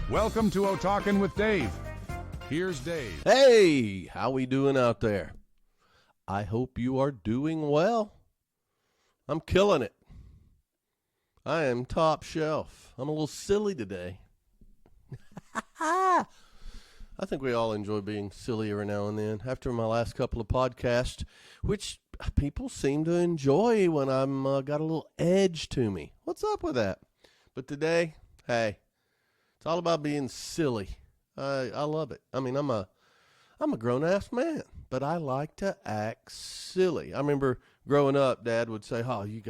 Welcome to Talkin' with Dave. Here's Dave. Hey, how we doing out there? I hope you are doing well. I'm killing it. I am top shelf. I'm a little silly today. I think we all enjoy being silly every now and then. After my last couple of podcasts, which people seem to enjoy when I'm got a little edge to me. What's up with that? But today, hey, it's all about being silly. I love it. I mean, I'm a grown-ass man, but I like to act silly. I remember growing up, Dad would say, "Oh, you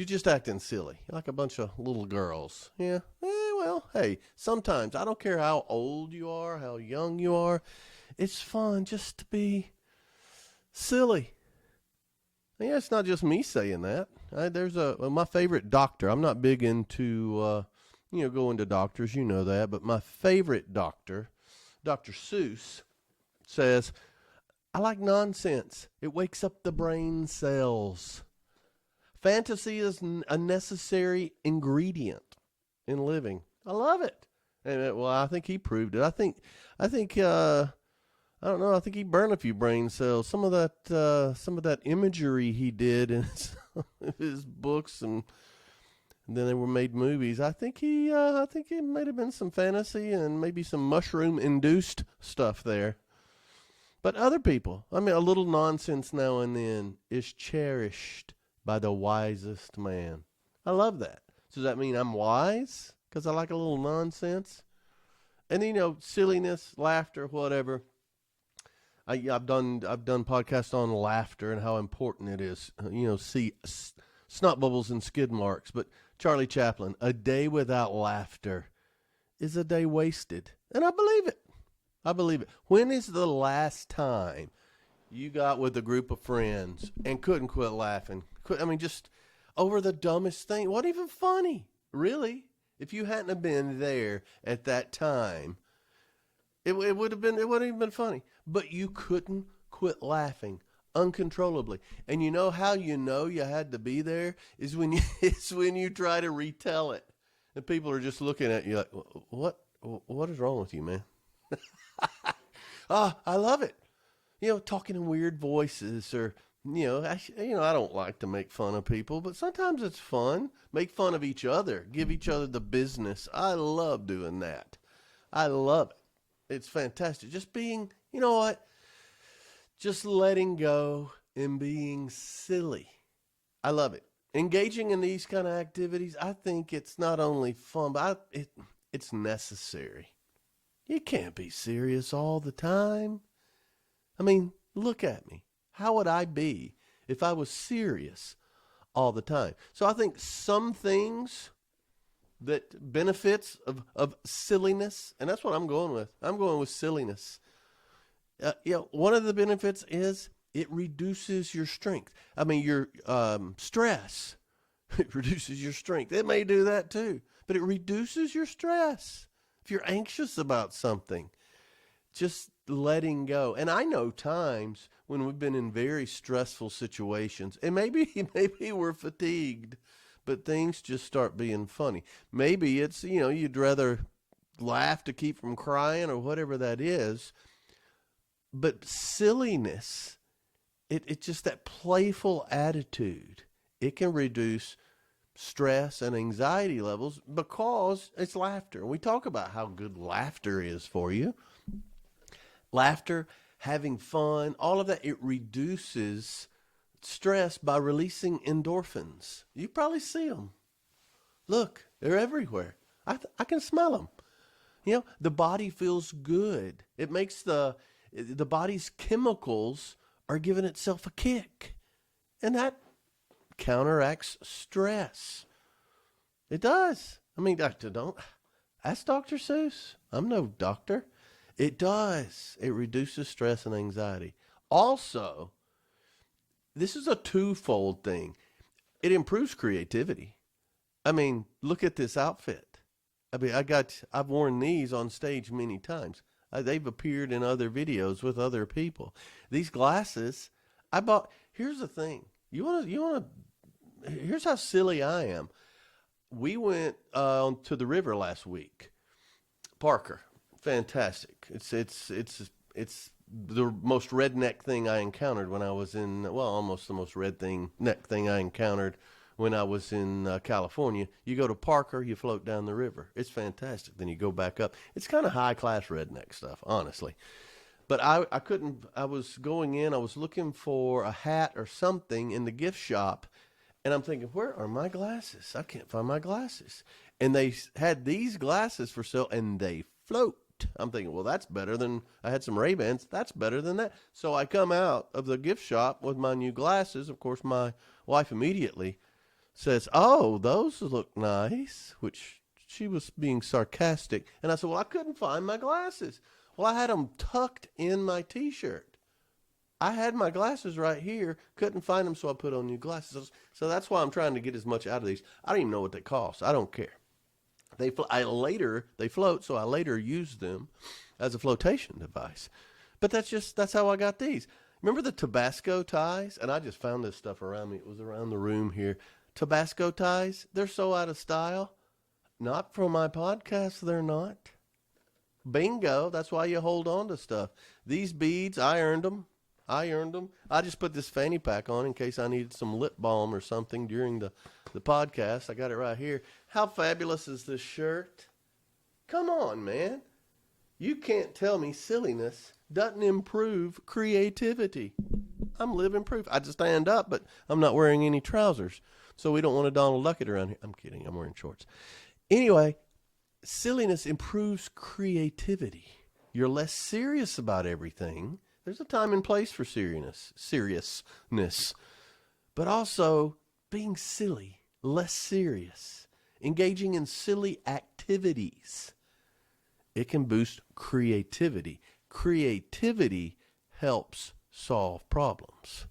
just acting silly, like a bunch of little girls." Yeah, well, hey, sometimes, I don't care how old you are, how young you are, it's fun just to be silly. Yeah, it's not just me saying that. There's my favorite doctor. I'm not big into going to doctors, you know that, but my favorite doctor, Dr. Seuss, says, "I like nonsense. It wakes up the brain cells. Fantasy is a necessary ingredient in living." I love it. And well, I think he proved it. I think I don't know. I think he burned a few brain cells. Some of that imagery he did in his books, and then they were made movies. I think it might have been some fantasy and maybe some mushroom-induced stuff there. But other people, I mean, a little nonsense now and then is cherished by the wisest man. I love that. So does that mean I'm wise because I like a little nonsense? And silliness, laughter, whatever. I've done podcasts on laughter and how important it is. See snot bubbles and skid marks. But Charlie Chaplin, a day without laughter is a day wasted. And I believe it. I believe it. When is the last time you got with a group of friends and couldn't quit laughing? Just over the dumbest thing. What even funny? Really? If you hadn't have been there at that time, it wouldn't even been funny. But you couldn't quit laughing uncontrollably. And you know how you know you had to be there is when you try to retell it. And people are just looking at you like, what is wrong with you, man? I love it. Talking in weird voices or, I don't like to make fun of people, but sometimes it's fun. Make fun of each other. Give each other the business. I love doing that. I love it. It's fantastic. Just being, just letting go and being silly. I love it. Engaging in these kind of activities, I think it's not only fun, but it's necessary. You can't be serious all the time. I mean, look at me. How would I be if I was serious all the time? So I think some things that benefits of silliness, and that's what I'm going with. I'm going with silliness. One of the benefits is it reduces your strength. I mean, your stress. It reduces your strength. It may do that too, but it reduces your stress. If you're anxious about something, just letting go. And I know times when we've been in very stressful situations, and maybe we're fatigued, but things just start being funny. Maybe it's, you'd rather laugh to keep from crying or whatever that is. But silliness, it's just that playful attitude. It can reduce stress and anxiety levels because it's laughter. We talk about how good laughter is for you. Laughter, having fun, all of that, it reduces stress by releasing endorphins. You probably see them. Look, they're everywhere. I can smell them. The body feels good. It makes the body's chemicals are giving itself a kick. And that counteracts stress. It does. I mean, don't ask Dr. Seuss. I'm no doctor. It does. It reduces stress and anxiety. Also, this is a twofold thing. It improves creativity. I mean, look at this outfit. I mean, I've worn these on stage many times. They've appeared in other videos with other people. These glasses I bought. Here's the thing. Here's how silly I am. We went to the river last week, Parker, fantastic. It's the most redneck thing I encountered when I was in, well, almost the most redneck thing I encountered when I was in California. You go to Parker, you float down the river. It's fantastic. Then you go back up. It's kind of high-class redneck stuff, honestly. But I couldn't, I was going in, I was looking for a hat or something in the gift shop, and I'm thinking, where are my glasses? I can't find my glasses. And they had these glasses for sale, and they float. I'm thinking, well, that's better than, I had some Ray-Bans. That's better than that. So I come out of the gift shop with my new glasses. Of course, my wife immediately says, oh, those look nice, which she was being sarcastic. And I said, well, I couldn't find my glasses. Well, I had them tucked in my T-shirt. I had my glasses right here, couldn't find them, so I put on new glasses. So that's why I'm trying to get as much out of these. I don't even know what they cost. I don't care. They float, so I later used them as a flotation device. But that's how I got these. Remember the Tabasco ties? And I just found this stuff around me. It was around the room here. Tabasco ties, they're so out of style. Not for my podcast, they're not. Bingo, that's why you hold on to stuff. These beads, I earned them. I just put this fanny pack on in case I needed some lip balm or something during the podcast. I got it right here. How fabulous is this shirt? Come on, man. You can't tell me silliness doesn't improve creativity. I'm living proof. I just stand up, but I'm not wearing any trousers. So we don't want a Donald Duck it around here. I'm kidding. I'm wearing shorts. Anyway, silliness improves creativity. You're less serious about everything. There's a time and place for seriousness. But also being silly, less serious, engaging in silly activities. It can boost creativity. Creativity helps solve problems.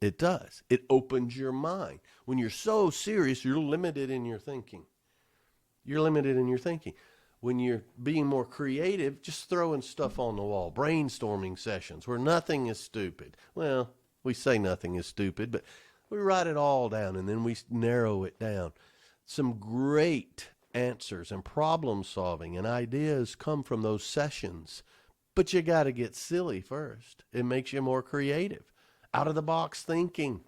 It does. It opens your mind. When you're so serious, you're limited in your thinking. When you're being more creative, just throwing stuff on the wall. Brainstorming sessions where nothing is stupid. Well, we say nothing is stupid, but we write it all down and then we narrow it down. Some great answers and problem solving and ideas come from those sessions. But you got to get silly first. It makes you more creative. Out of the box thinking.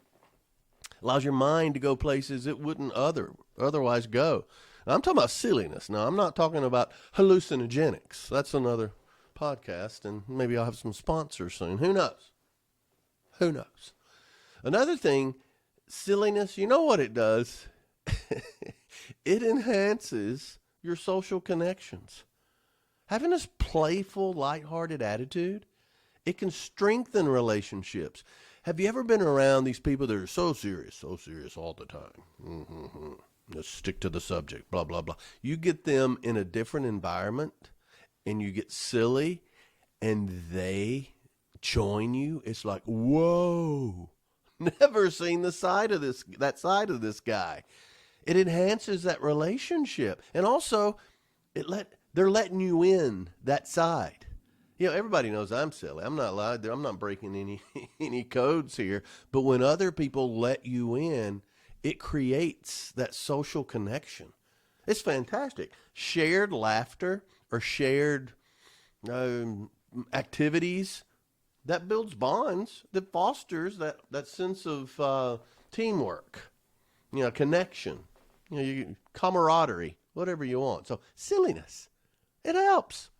Allows your mind to go places it wouldn't otherwise go. I'm talking about silliness. Now, I'm not talking about hallucinogenics. That's another podcast, and maybe I'll have some sponsors soon. Who knows? Another thing, silliness, you know what it does? It enhances your social connections. Having this playful, lighthearted attitude, it can strengthen relationships. Have you ever been around these people that are so serious all the time? Mm-hmm. Let's stick to the subject, blah, blah, blah. You get them in a different environment and you get silly and they join you. It's like, whoa, never seen that side of this guy. It enhances that relationship. And also they're letting you in that side. You know, everybody knows I'm silly. I'm not lying there. I'm not breaking any codes here. But when other people let you in, it creates that social connection. It's fantastic. Shared laughter or shared activities, that builds bonds, that fosters that sense of teamwork, connection, camaraderie, whatever you want. So silliness, it helps.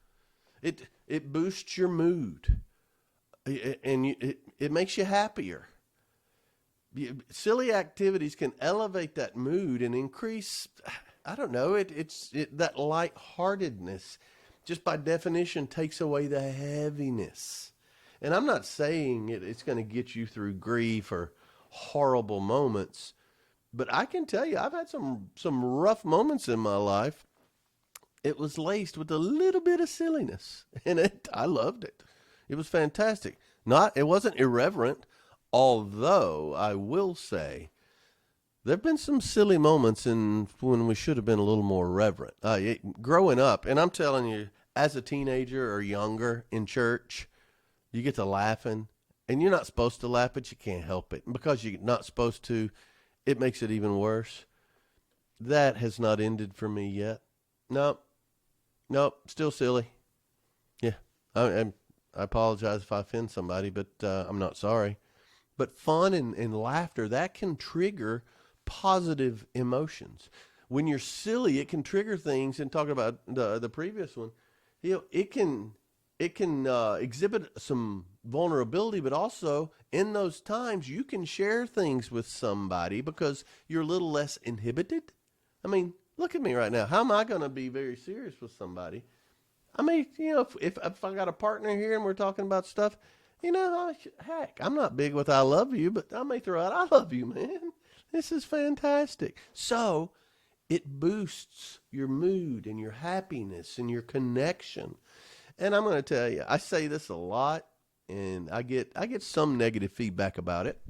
It boosts your mood, and it makes you happier. Silly activities can elevate that mood and increase, I don't know, that lightheartedness just by definition takes away the heaviness. And I'm not saying it's going to get you through grief or horrible moments, but I can tell you I've had some rough moments in my life. It was laced with a little bit of silliness, and I loved it. It was fantastic. It wasn't irreverent. Although I will say there have been some silly moments when we should have been a little more reverent. Growing up, and I'm telling you, as a teenager or younger in church, you get to laughing, and you're not supposed to laugh, but you can't help it. And because you're not supposed to, it makes it even worse. That has not ended for me yet. No, Nope, still silly. Yeah, I apologize if I offend somebody, but I'm not sorry. But fun and laughter, that can trigger positive emotions. When you're silly, it can trigger things. And talking about the previous one, it can exhibit some vulnerability, but also in those times you can share things with somebody because you're a little less inhibited. I mean, look at me right now. How am I going to be very serious with somebody? I mean, if I got a partner here and we're talking about stuff, heck, I'm not big with "I love you," but I may throw out "I love you, man." This is fantastic. So it boosts your mood and your happiness and your connection. And I'm going to tell you, I say this a lot, and I get some negative feedback about it,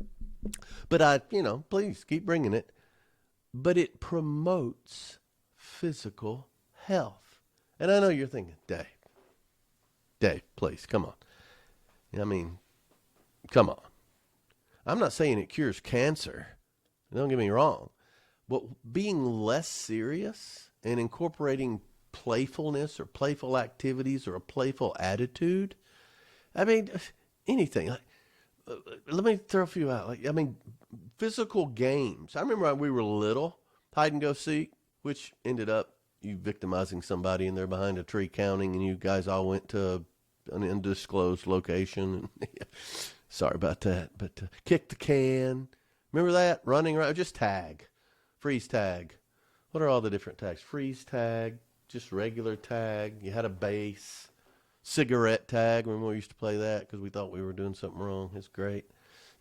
but please keep bringing it. But it promotes physical health. And I know you're thinking, Dave, please, come on. I mean, come on. I'm not saying it cures cancer. Don't get me wrong. But being less serious and incorporating playfulness or playful activities or a playful attitude, I mean, anything. Let me throw a few out. Physical games. I remember when we were little, hide and go seek, which ended up you victimizing somebody and they're behind a tree counting, and you guys all went to an undisclosed location. Sorry about that, but kick the can. Remember that? Running around, just tag, freeze tag. What are all the different tags? Freeze tag, just regular tag. You had a base. Cigarette tag. Remember we used to play that because we thought we were doing something wrong. It's great.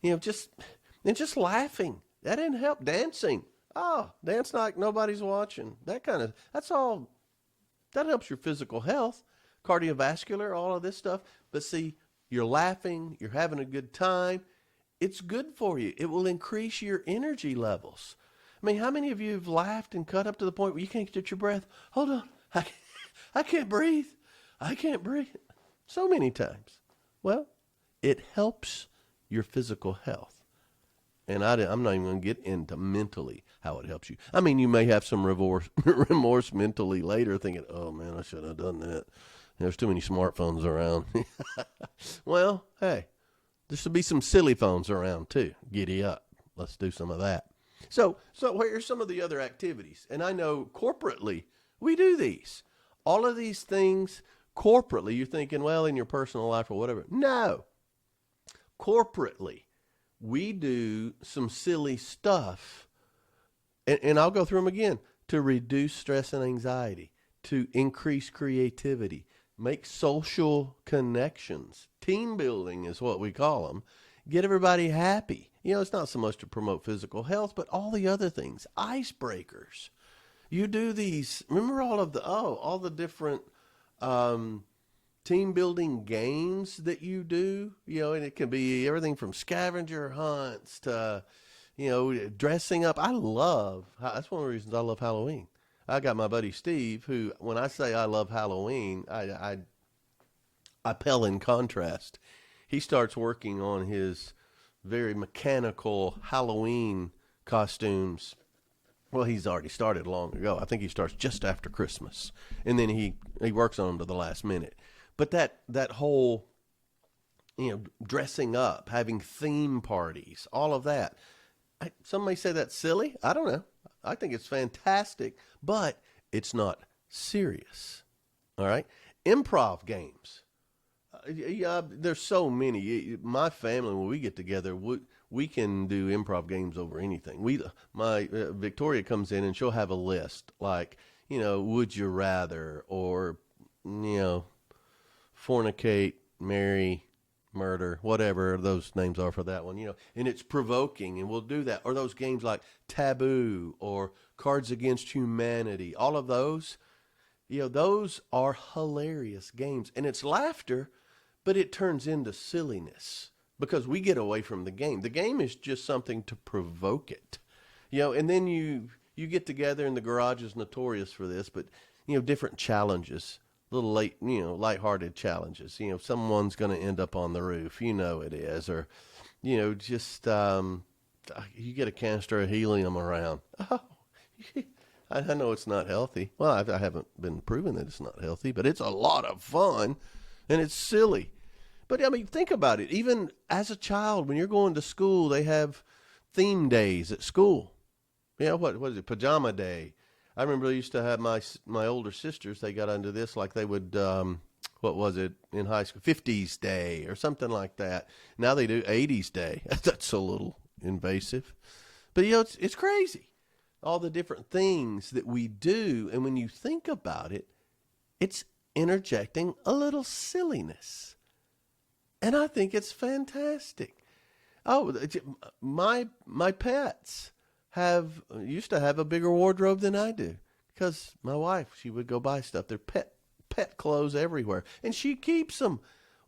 Just laughing. That didn't help. Dancing. Oh, dance like nobody's watching. That's all. That helps your physical health, cardiovascular, all of this stuff. But see, you're laughing, you're having a good time. It's good for you. It will increase your energy levels. I mean, how many of you have laughed and cut up to the point where you can't get your breath? Hold on. I can't breathe. I can't breathe. So many times. Well, it helps your physical health. And I'm not even going to get into mentally how it helps you. I mean, you may have some remorse mentally later thinking, oh, man, I shouldn't have done that. There's too many smartphones around. Well, hey, there should be some silly phones around too. Giddy up. Let's do some of that. So here's some of the other activities. And I know corporately we do these. All of these things corporately, you're thinking, well, in your personal life or whatever. No. Corporately, we do some silly stuff, and I'll go through them again, to reduce stress and anxiety, to increase creativity, make social connections. Team building is what we call them. Get everybody happy. It's not so much to promote physical health, but all the other things. Icebreakers. You do these, remember all the different team building games that you do, and it can be everything from scavenger hunts to, dressing up. That's one of the reasons I love Halloween. I got my buddy Steve, who, when I say I love Halloween, I pale in contrast. He starts working on his very mechanical Halloween costumes. Well, he's already started long ago. I think he starts just after Christmas, and then he works on them to the last minute. But that whole, dressing up, having theme parties, all of that. Some may say that's silly. I don't know. I think it's fantastic, but it's not serious. All right? Improv games. There's so many. My family, when we get together, we can do improv games over anything. Victoria comes in and she'll have a list like, would you rather, or, fornicate, marry, murder, whatever those names are for that one, and it's provoking, and we'll do that. Or those games like Taboo or Cards Against Humanity, all of those, those are hilarious games. And it's laughter, but it turns into silliness because we get away from the game. The game is just something to provoke it, and then you get together, and the garage is notorious for this, but, different challenges. Little lighthearted challenges. Someone's going to end up on the roof. It is. Or, just you get a canister of helium around. Oh, I know it's not healthy. Well, I haven't been proven that it's not healthy, but it's a lot of fun, and it's silly. But I mean, think about it. Even as a child, when you're going to school, they have theme days at school. Yeah, what is it? Pajama day. I remember they used to have my older sisters. They got into this like they would. What was it in high school? 50s day or something like that. Now they do 80s day. That's a little invasive, but it's crazy. All the different things that we do, and when you think about it, it's interjecting a little silliness, and I think it's fantastic. Oh, my pets used to have a bigger wardrobe than I do because my wife, she would go buy stuff. They're pet clothes everywhere, and she keeps them.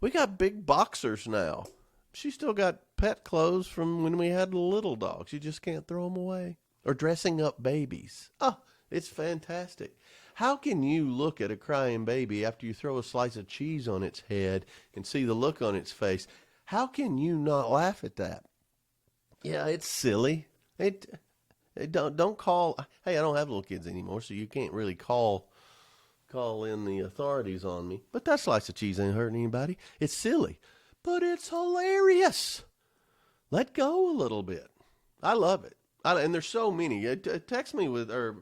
We got big boxers now. She still got pet clothes from when we had little dogs. You just can't throw them away. Or dressing up babies. Oh, it's fantastic. How can you look at a crying baby after you throw a slice of cheese on its head and see the look on its face? How can you not laugh at that? Yeah, it's silly. Don't call. Hey, I don't have little kids anymore, so you can't really call in the authorities on me. But that slice of cheese ain't hurting anybody. It's silly, but it's hilarious. Let go a little bit. I love it. And there's so many. Text me or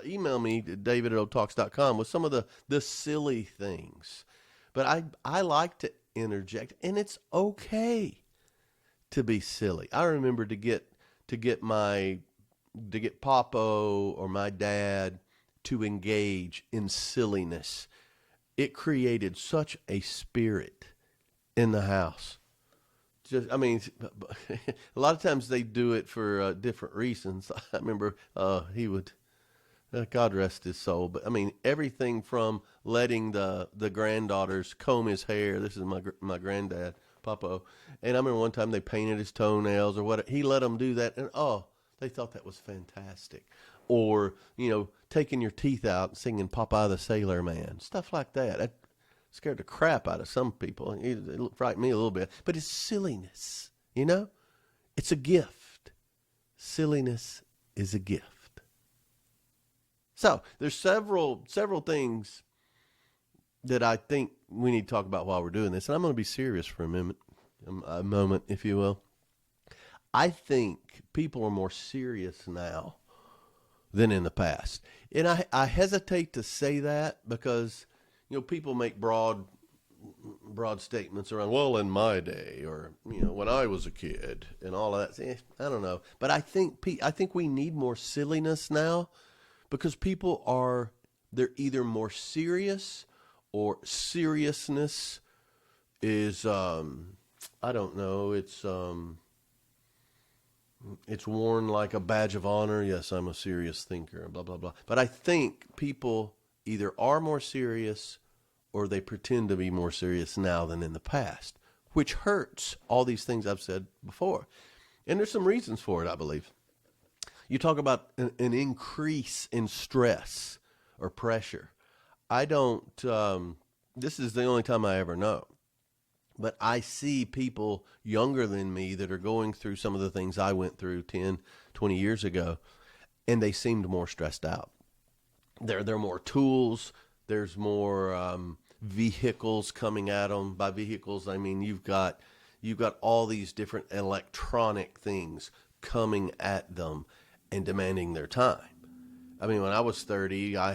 email me at david@otalks.com with some of the silly things. But I like to interject, and it's okay to be silly. I remember to get Papo or my dad to engage in silliness. It created such a spirit in the house. A lot of times they do it for different reasons. I remember he would, God rest his soul, but I mean, everything from letting the granddaughters comb his hair. This is my granddad, Papo. And I remember one time they painted his toenails or what. He let them do that, and they thought that was fantastic. Or, taking your teeth out and singing Popeye the Sailor Man, stuff like that. Scared the crap out of some people. It frightened me a little bit. But it's silliness, It's a gift. Silliness is a gift. So there's several things that I think we need to talk about while we're doing this. And I'm going to be serious for a moment, if you will. I think people are more serious now than in the past. And I hesitate to say that because people make broad statements around, well, in my day, or, when I was a kid and all of that. I don't know. But I think we need more silliness now because people they're either more serious or seriousness is, I don't know. It's worn like a badge of honor. Yes, I'm a serious thinker, blah, blah, blah. But I think people either are more serious or they pretend to be more serious now than in the past, which hurts all these things I've said before. And there's some reasons for it, I believe. You talk about an increase in stress or pressure. I don't, this is the only time I ever know, but I see people younger than me that are going through some of the things I went through 10, 20 years ago, and they seemed more stressed out. There are more tools. There's more vehicles coming at them. By vehicles, I mean you've got all these different electronic things coming at them and demanding their time. I mean, when I was 30, I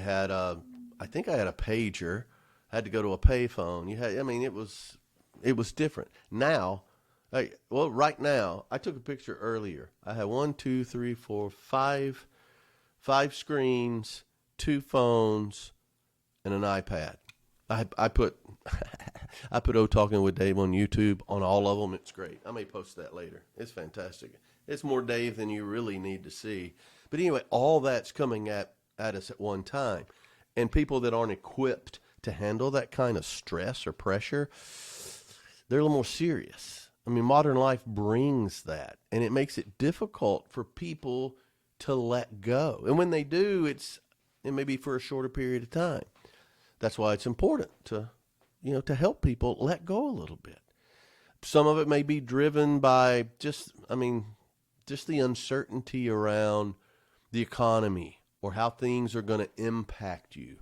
think I had a pager. I had to go to a payphone. It was different. Now, right now, I took a picture earlier. I had 5 screens, 2 phones, and an iPad. I put O Talking with Dave on YouTube on all of them. It's great. I may post that later. It's fantastic. It's more Dave than you really need to see. But anyway, all that's coming at us at one time. And people that aren't equipped to handle that kind of stress or pressure, they're a little more serious. I mean, modern life brings that, and it makes it difficult for people to let go. And when they do, it may be for a shorter period of time. That's why it's important to help people let go a little bit. Some of it may be driven by just the uncertainty around the economy or how things are going to impact you.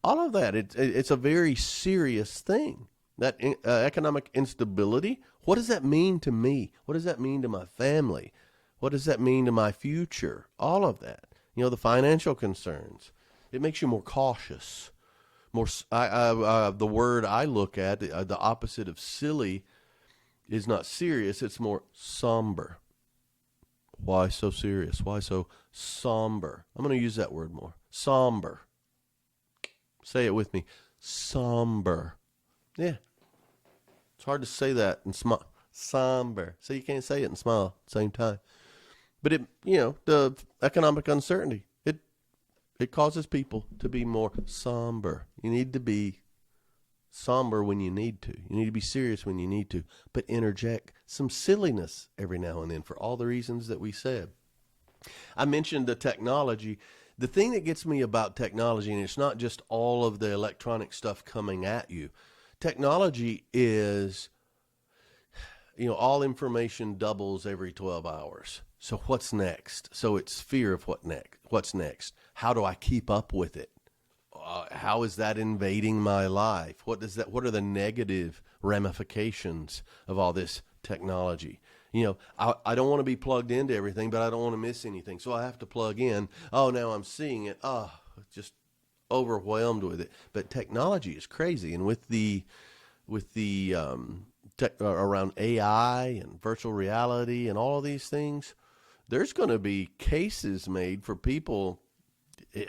All of that, it's a very serious thing. That economic instability, what does that mean to me? What does that mean to my family? What does that mean to my future? All of that. The financial concerns. It makes you more cautious. The word I look at, the opposite of silly, is not serious. It's more somber. Why so serious? Why so somber? I'm going to use that word more. Somber. Say it with me. Somber. Yeah. It's hard to say that and smile. Somber. So you can't say it and smile at the same time. But the economic uncertainty, it causes people to be more somber. You need to be somber when you need to. You need to be serious when you need to. But interject some silliness every now and then for all the reasons that we said. I mentioned the technology. The thing that gets me about technology, and it's not just all of the electronic stuff coming at you. Technology is, all information doubles every 12 hours. So what's next? So it's fear of what's next. How do I keep up with it? How is that invading my life? What are the negative ramifications of all this technology? I don't want to be plugged into everything, but I don't want to miss anything. So I have to plug in. Oh, now I'm seeing it. Oh, just overwhelmed with it. But technology is crazy. And with the around AI and virtual reality and all of these things, there's going to be cases made for people. You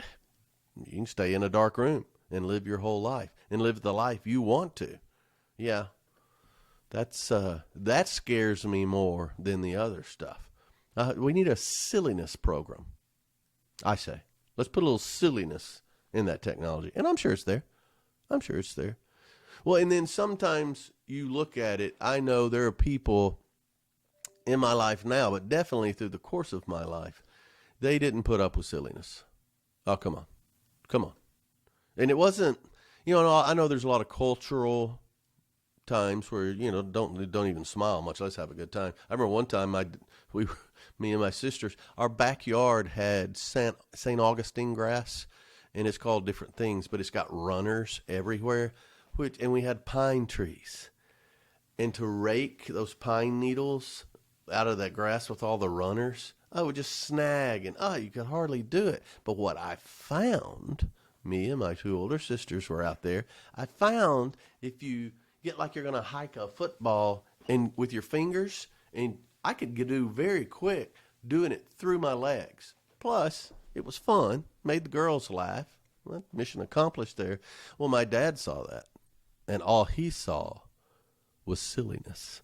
can stay in a dark room and live your whole life and live the life you want to. Yeah. That scares me more than the other stuff. We need a silliness program. I say, let's put a little silliness in that technology. And I'm sure it's there. Well, and then sometimes you look at it. I know there are people in my life now, but definitely through the course of my life, they didn't put up with silliness. Oh, come on. And it wasn't, I know there's a lot of cultural times where, don't even smile much. Let's have a good time. I remember one time me and my sisters, our backyard had St. Augustine grass, and it's called different things, but it's got runners everywhere, and we had pine trees. And to rake those pine needles out of that grass with all the runners, I would just snag, and you could hardly do it. But what I found, me and my two older sisters were out there, I found if you get like you're going to hike a football and with your fingers, and I could do very quick doing it through my legs. Plus, it was fun, made the girls laugh. Well, mission accomplished there. Well, my dad saw that, and all he saw was silliness.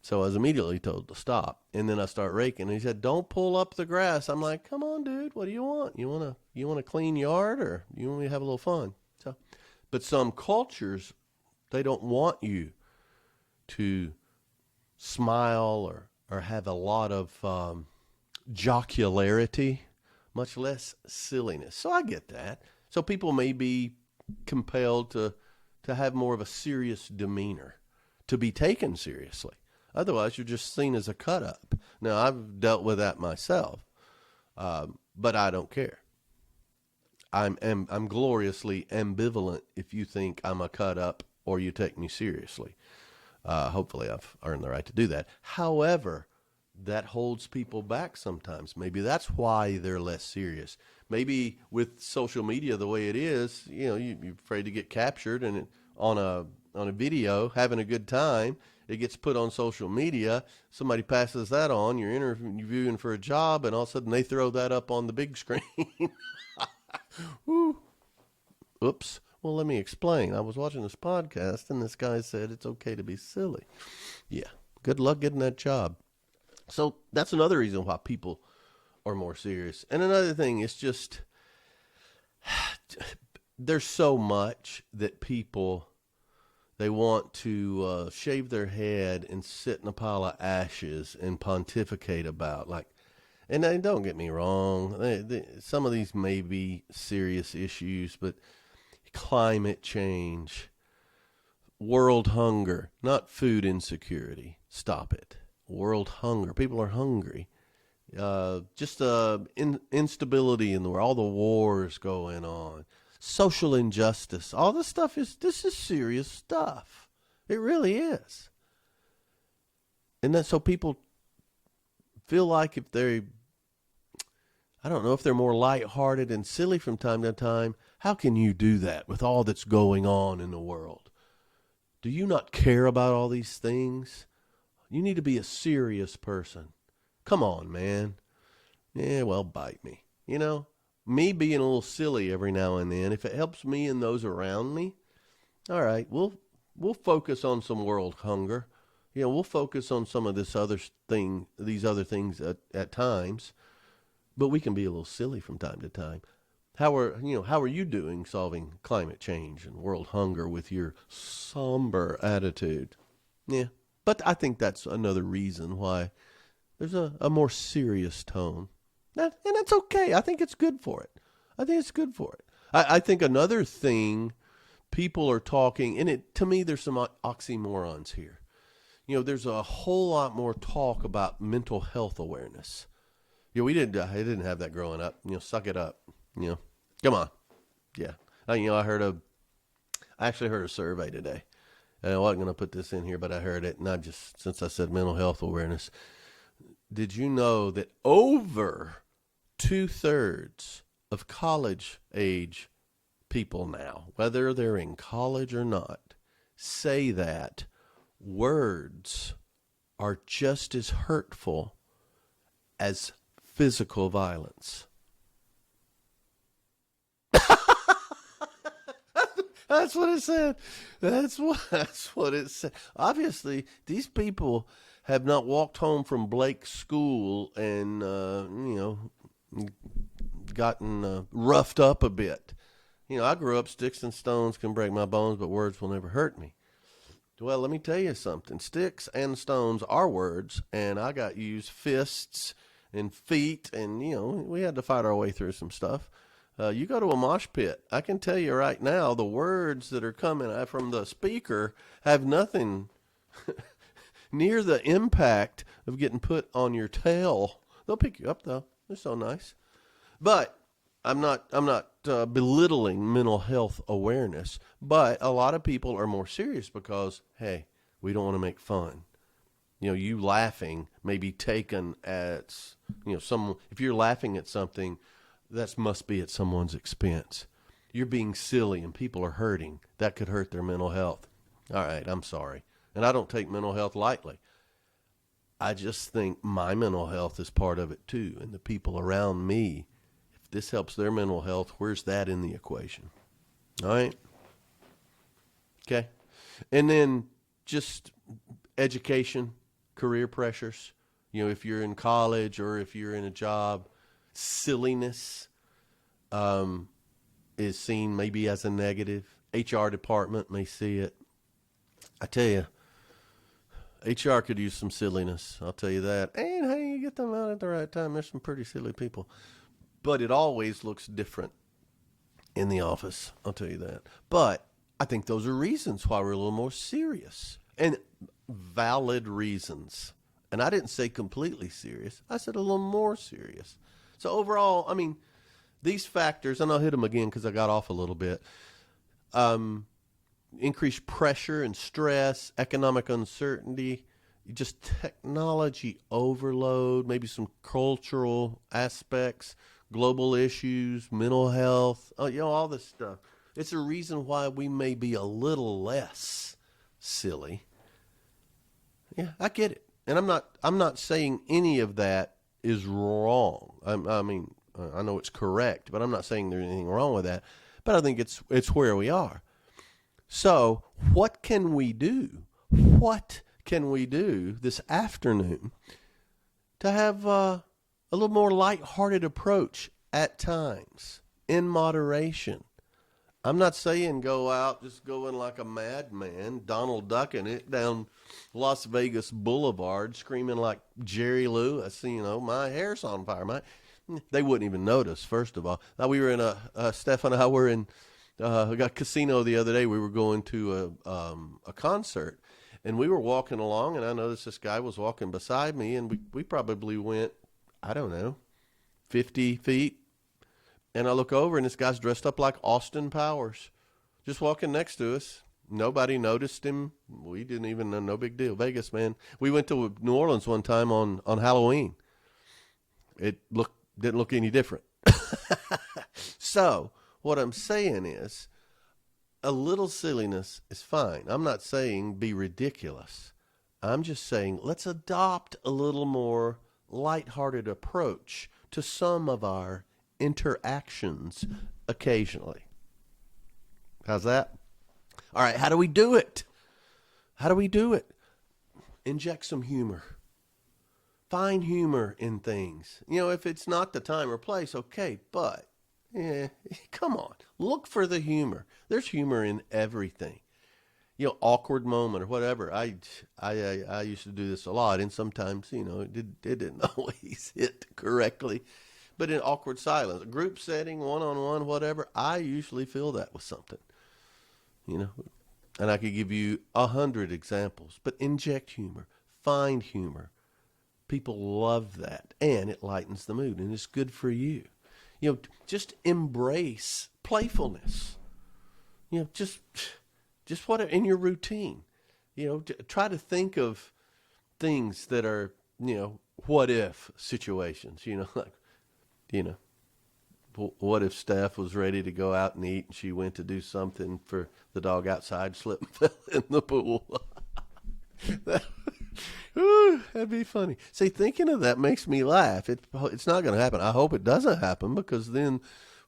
So I was immediately told to stop. And then I start raking. And he said, "Don't pull up the grass." I'm like, "Come on, dude. What do you want? You want a clean yard, or you want me to have a little fun?" But some cultures, they don't want you to smile or have a lot of jocularity, much less silliness. So I get that. So people may be compelled to have more of a serious demeanor, to be taken seriously. Otherwise, you're just seen as a cut-up. Now, I've dealt with that myself, but I don't care. I'm gloriously ambivalent if you think I'm a cut-up or you take me seriously. Hopefully, I've earned the right to do that. However, that holds people back sometimes. Maybe that's why they're less serious. Maybe with social media the way it is, you're afraid to get captured, and on a video, having a good time, it gets put on social media. Somebody passes that on. You're interviewing for a job, and all of a sudden they throw that up on the big screen. Oops. Well, let me explain. I was watching this podcast, and this guy said it's okay to be silly. Yeah. Good luck getting that job. So that's another reason why people are more serious. And another thing is just there's so much that people, they want to shave their head and sit in a pile of ashes and pontificate about. And don't get me wrong, some of these may be serious issues, but climate change, world hunger, not food insecurity. Stop it. World hunger. People are hungry. just instability in the world, all the wars going on, social injustice, all this stuff this is serious stuff. It really is. And then so people feel like if I don't know, if they're more lighthearted and silly from time to time, how can you do that with all that's going on in the world? Do you not care about all these things? You need to be a serious person. Come on, man. Yeah, well, bite me. You know, me being a little silly every now and then, if it helps me and those around me, all right, we'll focus on some world hunger. You know, we'll focus on some of these other things at times, but we can be a little silly from time to time. How are you doing solving climate change and world hunger with your somber attitude? Yeah, but I think that's another reason why there's a more serious tone. And that's okay. I think it's good for it. I think another thing people are talking, and to me, there's some oxymorons here. You know, there's a whole lot more talk about mental health awareness. You know, I didn't have that growing up. You know, suck it up. You know, come on. Yeah. I actually heard a survey today. And I wasn't going to put this in here, but I heard it. And since I said mental health awareness, did you know that over 2/3 of college age people now, whether they're in college or not, say that words are just as hurtful as physical violence? That's what it said. That's what it said. Obviously, these people have not walked home from Blake's school and gotten roughed up a bit. You know, I grew up, sticks and stones can break my bones, but words will never hurt me. Well, let me tell you something. Sticks and stones are words, and I got used fists and feet, and, you know, we had to fight our way through some stuff. You go to a mosh pit, I can tell you right now, the words that are coming from the speaker have nothing near the impact of getting put on your tail. They'll pick you up, though. They're so nice. But I'm not belittling mental health awareness, but a lot of people are more serious because, hey, we don't want to make fun. You know, you laughing may be taken as, you know, if you're laughing at something, that must be at someone's expense. You're being silly and people are hurting. That could hurt their mental health. All right, I'm sorry. And I don't take mental health lightly. I just think my mental health is part of it too, and the people around me. If this helps their mental health, where's that in the equation? All right? Okay. And then just education, career pressures. You know, if you're in college or if you're in a job, silliness is seen maybe as a negative. HR department may see it. I tell you, HR could use some silliness. I'll tell you that. And hey, you get them out at the right time. There's some pretty silly people. But it always looks different in the office. I'll tell you that. But I think those are reasons why we're a little more serious. And valid reasons. And I didn't say completely serious. I said a little more serious. So overall, I mean, these factors, and I'll hit them again because I got off a little bit. Increased pressure and stress, economic uncertainty, just technology overload, maybe some cultural aspects, global issues, mental health, you know, all this stuff. It's a reason why we may be a little less silly. Yeah, I get it. And I'm not saying any of that is wrong. I mean, I know it's correct, but I'm not saying there's anything wrong with that. But I think it's where we are. So what can we do? What can we do this afternoon to have a little more lighthearted approach at times, in moderation? I'm not saying go out just going like a madman, Donald Ducking it down Las Vegas Boulevard, screaming like Jerry Lewis, you know, my hair's on fire. They wouldn't even notice, first of all. Now, we were in Steph and I were in a casino the other day. We were going to a concert, and we were walking along, and I noticed this guy was walking beside me, and we probably went, I don't know, 50 feet. And I look over and this guy's dressed up like Austin Powers, just walking next to us. Nobody noticed him. We didn't even know, no big deal. Vegas, man. We went to New Orleans one time on Halloween. Didn't look any different. So what I'm saying is a little silliness is fine. I'm not saying be ridiculous. I'm just saying let's adopt a little more lighthearted approach to some of our interactions occasionally. How's that? All right, how do we do it? How do we do it? Inject some humor. Find humor in things. You know, if it's not the time or place, okay, but come on. Look for the humor. There's humor in everything. You know, awkward moment or whatever. I used to do this a lot, and sometimes, you know, it didn't always hit correctly. But in awkward silence, a group setting, one-on-one, whatever, I usually feel that with something. You know, and I could give you 100 examples, but inject humor, find humor. People love that, and it lightens the mood, and it's good for you. You know, just embrace playfulness. You know, just what in your routine. You know, try to think of things that are, you know, what if situations. You know, like, you know, what if Steph was ready to go out and eat and she went to do something for the dog outside, slipped and fell in the pool? That'd be funny. See, thinking of that makes me laugh. It's not going to happen. I hope it doesn't happen, because then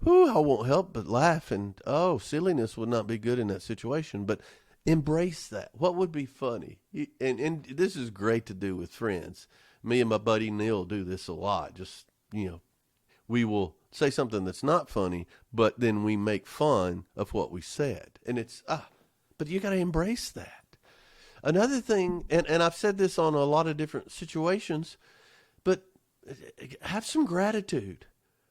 I won't help but laugh. And, silliness would not be good in that situation. But embrace that. What would be funny? And this is great to do with friends. Me and my buddy Neil do this a lot. Just, you know, we will say something that's not funny, but then we make fun of what we said. And it's, but you got to embrace that. Another thing, and I've said this on a lot of different situations, but have some gratitude.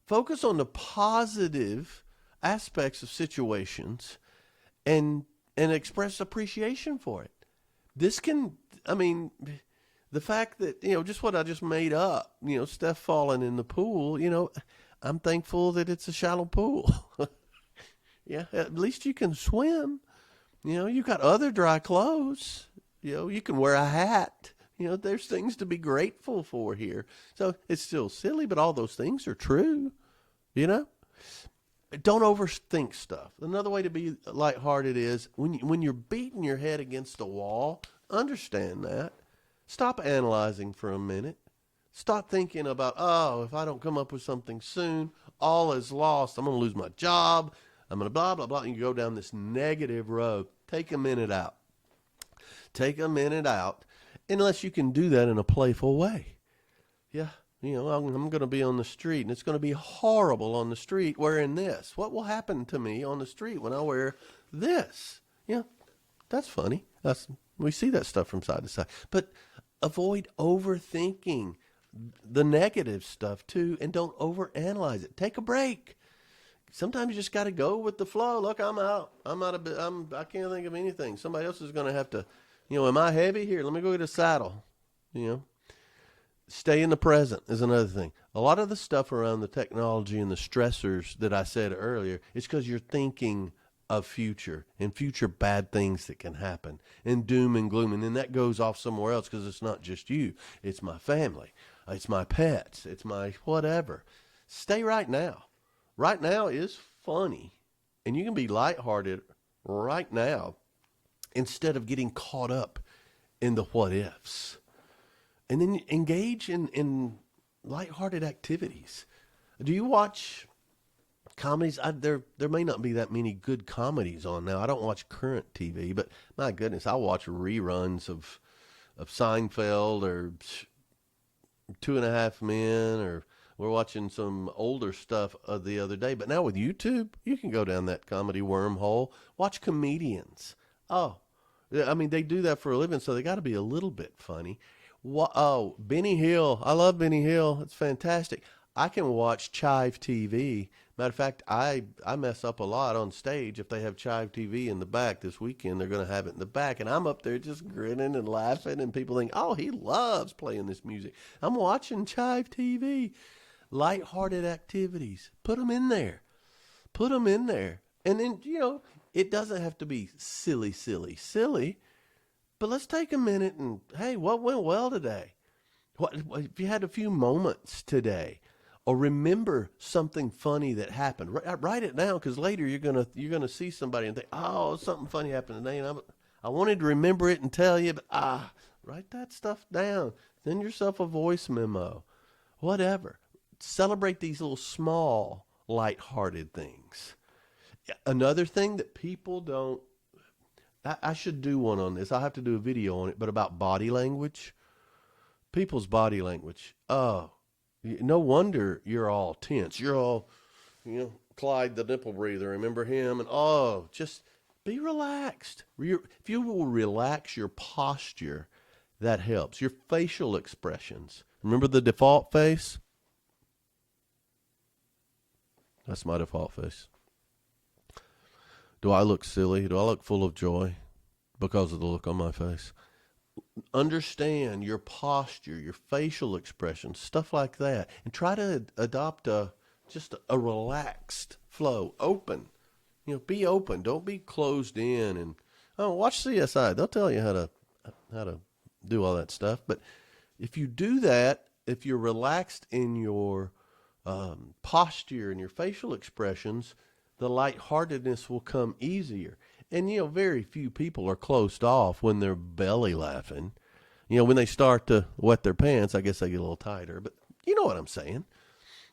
Focus on the positive aspects of situations and express appreciation for it. This can, I mean, the fact that, you know, just what I just made up, you know, Steph falling in the pool, you know, I'm thankful that it's a shallow pool. Yeah, at least you can swim. You know, you got other dry clothes. You know, you can wear a hat. You know, there's things to be grateful for here. So it's still silly, but all those things are true. You know, don't overthink stuff. Another way to be lighthearted is when you're beating your head against the wall, understand that. Stop analyzing for a minute. Stop thinking about, if I don't come up with something soon, all is lost. I'm going to lose my job. I'm going to blah, blah, blah. And you go down this negative road. Take a minute out. Take a minute out, unless you can do that in a playful way. Yeah, you know, I'm going to be on the street, and it's going to be horrible on the street wearing this. What will happen to me on the street when I wear this? Yeah, that's funny. We see that stuff from side to side. But avoid overthinking the negative stuff too, and don't overanalyze it. Take a break. Sometimes you just got to go with the flow. Look, I'm out. I can't think of anything. Somebody else is going to have to, you know, am I heavy? Here, let me go get a saddle. You know, stay in the present is another thing. A lot of the stuff around the technology and the stressors that I said earlier, it's because you're thinking of future and future bad things that can happen and doom and gloom. And then that goes off somewhere else, because it's not just you. It's my family. It's my pets. It's my whatever. Stay right now. Right now is funny, and you can be lighthearted right now instead of getting caught up in the what ifs. And then engage in lighthearted activities. Do you watch comedies? There may not be that many good comedies on now. I don't watch current TV, but my goodness, I watch reruns of Seinfeld or Two and a Half Men, or we're watching some older stuff the other day. But now with YouTube, you can go down that comedy wormhole, watch comedians. Oh, I mean, they do that for a living, so they got to be a little bit funny. Benny Hill. I love Benny Hill. It's fantastic. I can watch Chive TV. Matter of fact, I mess up a lot on stage. If they have Chive TV in the back this weekend, they're going to have it in the back. And I'm up there just grinning and laughing, and people think, oh, he loves playing this music. I'm watching Chive TV. Lighthearted activities. Put them in there. Put them in there. And then, it doesn't have to be silly. But let's take a minute and, hey, what went well today? What if you had a few moments today? Or remember something funny that happened. Write it down, because later you're gonna see somebody and think, oh, something funny happened today, and I wanted to remember it and tell you, but write that stuff down. Send yourself a voice memo, whatever. Celebrate these little small, lighthearted things. Another thing that people don't. I should do one on this. I'll have to do a video on it, but about body language. People's body language. Oh. No wonder you're all tense. You're all, Clyde the nipple breather. Remember him? And just be relaxed. If you will relax your posture, that helps. Your facial expressions. Remember the default face? That's my default face. Do I look silly? Do I look full of joy because of the look on my face? Understand your posture, your facial expressions, stuff like that, and try to adopt just a relaxed flow. Open, be open. Don't be closed in. And watch CSI. They'll tell you how to do all that stuff. But if you do that, if you're relaxed in your posture and your facial expressions, the lightheartedness will come easier. And, very few people are closed off when they're belly laughing. When they start to wet their pants, I guess they get a little tighter. But you know what I'm saying.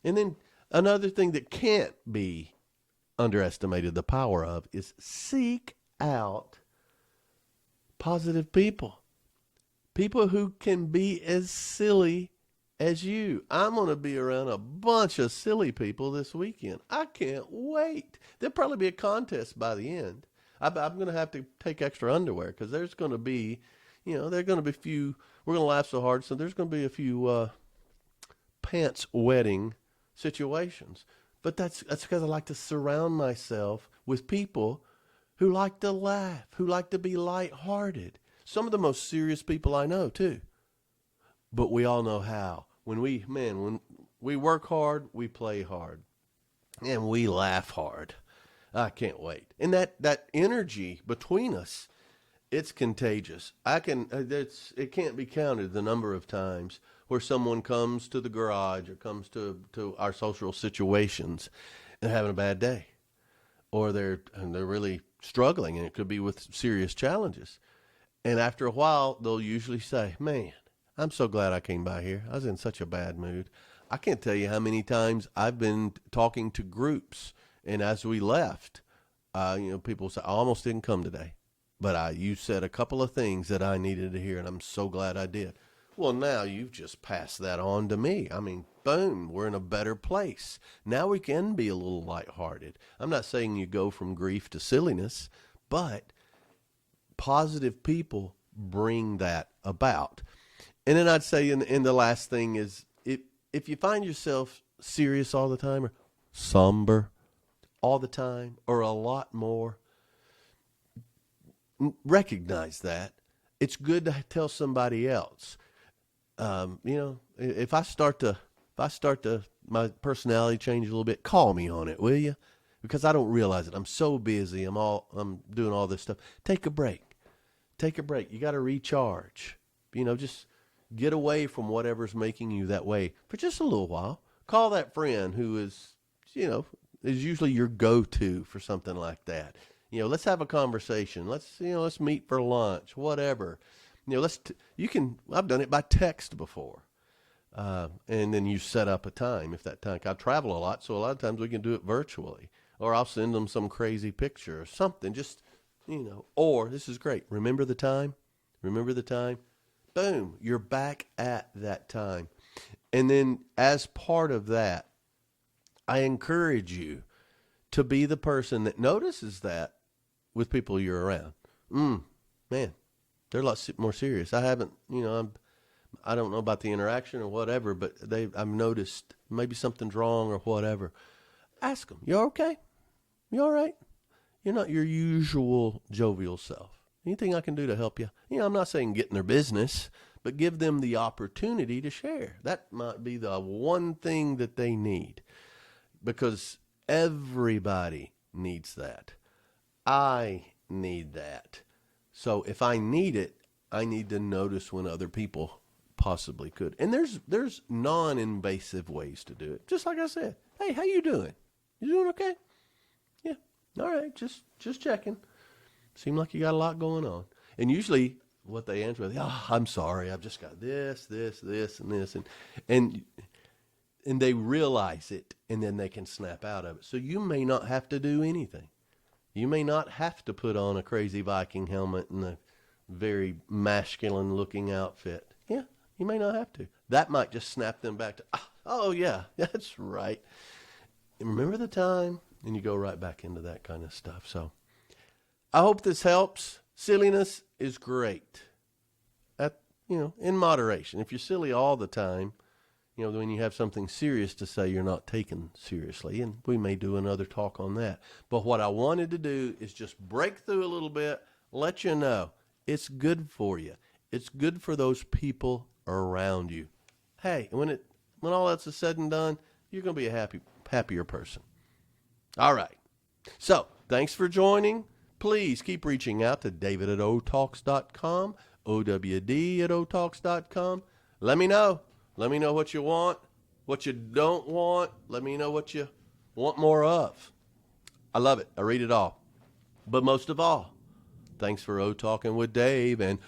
And then another thing that can't be underestimated the power of is seek out positive people. People who can be as silly as you. I'm going to be around a bunch of silly people this weekend. I can't wait. There'll probably be a contest by the end. I'm going to have to take extra underwear, because there's going to be, there's going to be a few, we're going to laugh so hard, so there's going to be a few pants wetting situations. But that's because I like to surround myself with people who like to laugh, who like to be lighthearted. Some of the most serious people I know, too. But we all know how. When we work hard, we play hard. And we laugh hard. I can't wait. And that energy between us, it's contagious. It can't be counted the number of times where someone comes to the garage or comes to our social situations and having a bad day, or they're really struggling, and it could be with serious challenges. And after a while, they'll usually say, "Man, I'm so glad I came by here. I was in such a bad mood." I can't tell you how many times I've been talking to groups, and as we left, people say, "I almost didn't come today, but you said a couple of things that I needed to hear, and I'm so glad I did." Well, now you've just passed that on to me. I mean, boom, we're in a better place. Now we can be a little lighthearted. I'm not saying you go from grief to silliness, but positive people bring that about. And then I'd say in the last thing is, if you find yourself serious all the time, or somber all the time, or a lot more, recognize that. It's good to tell somebody else. If I start to my personality change a little bit, call me on it, will you? Because I don't realize it. I'm so busy. I'm doing all this stuff. Take a break. You got to recharge. Just get away from whatever's making you that way for just a little while. Call that friend who is usually your go-to for something like that. Let's have a conversation. Let's meet for lunch, whatever. I've done it by text before. And then you set up a time. If that time, I travel a lot, so a lot of times we can do it virtually, or I'll send them some crazy picture or something. Just, or this is great. Remember the time? Boom, you're back at that time. And then as part of that, I encourage you to be the person that notices that with people you're around. Man, they're a lot more serious. I haven't, I don't know about the interaction or whatever, but I've noticed maybe something's wrong or whatever. Ask them, you okay? You all right? You're not your usual jovial self. Anything I can do to help you? I'm not saying get in their business, but give them the opportunity to share. That might be the one thing that they need, because everybody needs that. I need that. So if I need it, I need to notice when other people possibly could. And there's non-invasive ways to do it. Just like I said, hey, how you doing? You doing okay? Yeah. All right. Just checking. Seem like you got a lot going on. And usually what they answer with, I'm sorry, I've just got this, and this. And they realize it, and then they can snap out of it. So you may not have to do anything. You may not have to put on a crazy Viking helmet and a very masculine looking outfit. Yeah, you may not have to. That might just snap them back to, oh yeah, that's right. And remember the time? And you go right back into that kind of stuff. So I hope this helps. Silliness is great, in moderation. If you're silly all the time, when you have something serious to say, you're not taken seriously. And we may do another talk on that. But what I wanted to do is just break through a little bit, let you know it's good for you. It's good for those people around you. Hey, when all that's said and done, you're going to be a happier person. All right. So thanks for joining. Please keep reaching out to David@otalks.com, OWD@otalks.com. Let me know. Let me know what you want, what you don't want. Let me know what you want more of. I love it. I read it all. But most of all, thanks for O-Talking with Dave, and